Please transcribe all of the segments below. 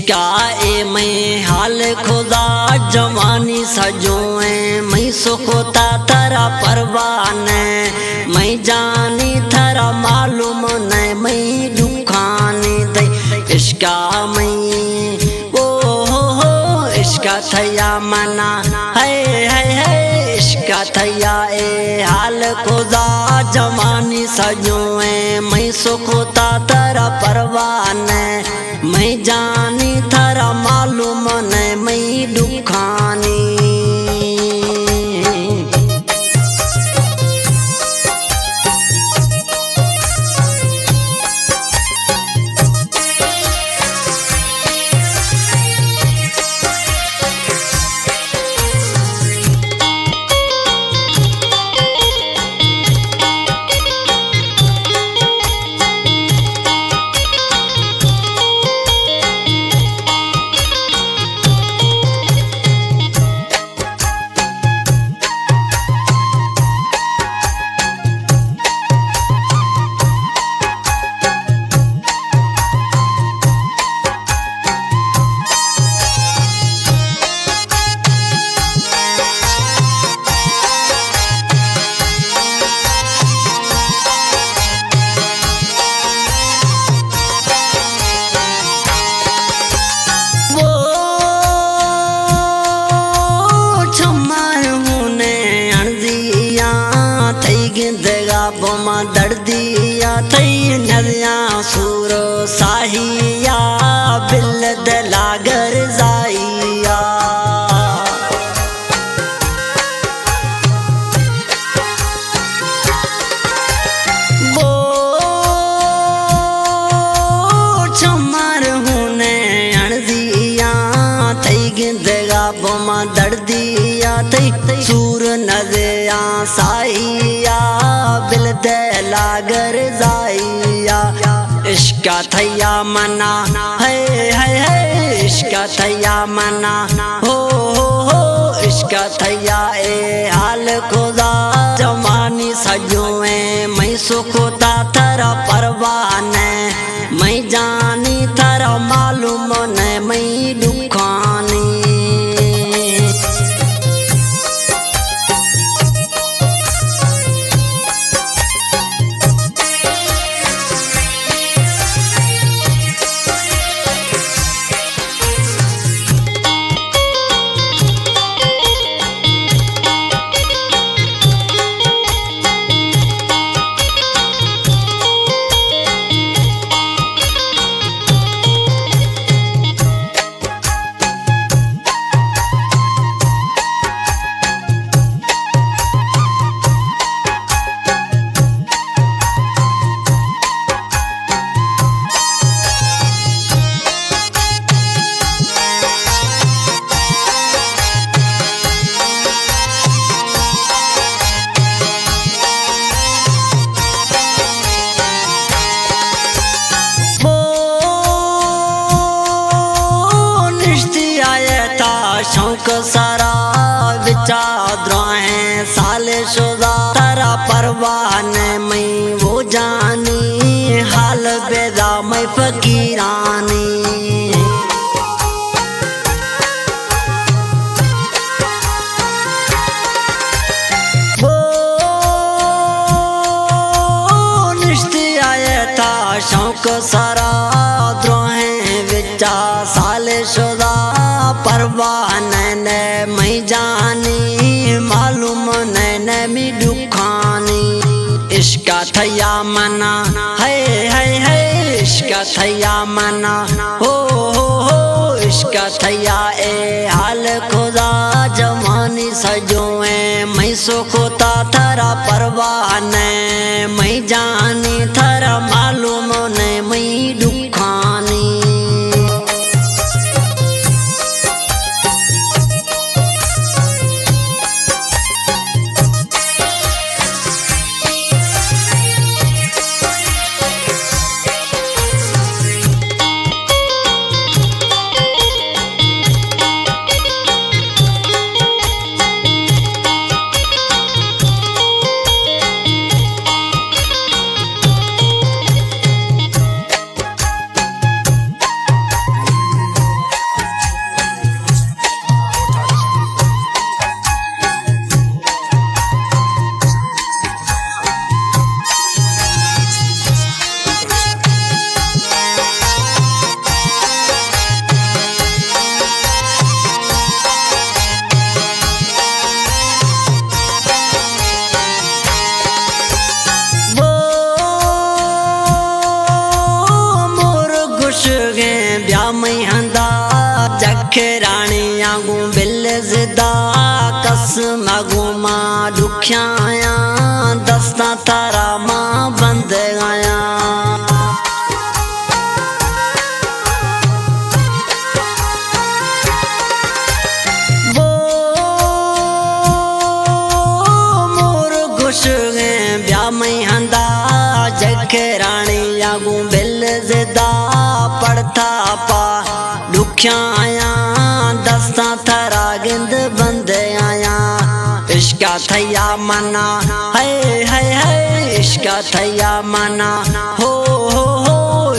इश्का ए मैं हाल खुदा जवानी सजोए मैं सुखोता थरा परवान मैं जानी थरा मालूम न मैं दुखानी दे इश्का मैं इश्का थया मना है इश्का थया ए हाल खुदा जवानी सजोए मैं सुखोता थरा परवान मैं जानी थरा मालूम न मैं दुखानी बोमा दर्दिया थई नदिया सूर साहिया बिल दलागर जाइया वो चमर हुने अणदिया थई गिंदगा बोमा दर्दिया थई सूर नदिया साहिया बिल दलागर जाइया इश्का थैया मना है इश्का थैया मना हो इश्का थैया ए हाल खुदा जवानी सजोए मैं सुखोता थरा परवान मैं जानी थरा मालूम न मैं दुखानी शौक सारा विचाद्रों है साले शुदा तरा परवान मैं वो जानी हाल बेदा मैं फकीरानी वो निश्ती आया था शौक सारा द्रोह विचा साले शुदा परवान ने मैं जानी मालूम न मैं दुखानी इश्का थैया मना है इश्का थैया मना हो इश्का थैया ए हाल खुदा जवानी सजोए मैं सुखोता थरा परवान मैं जानी थरा मालूम न मैं दुखानी खुश गे ब्याह में हंदा जखे रानी आगू बिल जिदा कसम आगू मां दुखियाया दस्ता तारा मां बंद आया खुश गे ब्याह में हंदा जखे रानी आगू बिल जिदा पड़ता पा दुखिया आया दस्ता थरा गिंद बंद आया इश्का थैया मना है इश्का थैया मना हो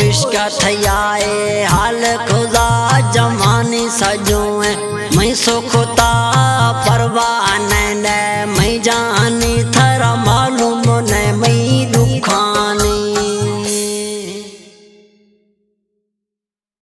इश्का थैया ए हाल खुदा जमानी सजो मैं सुखता परवाह न मैं जा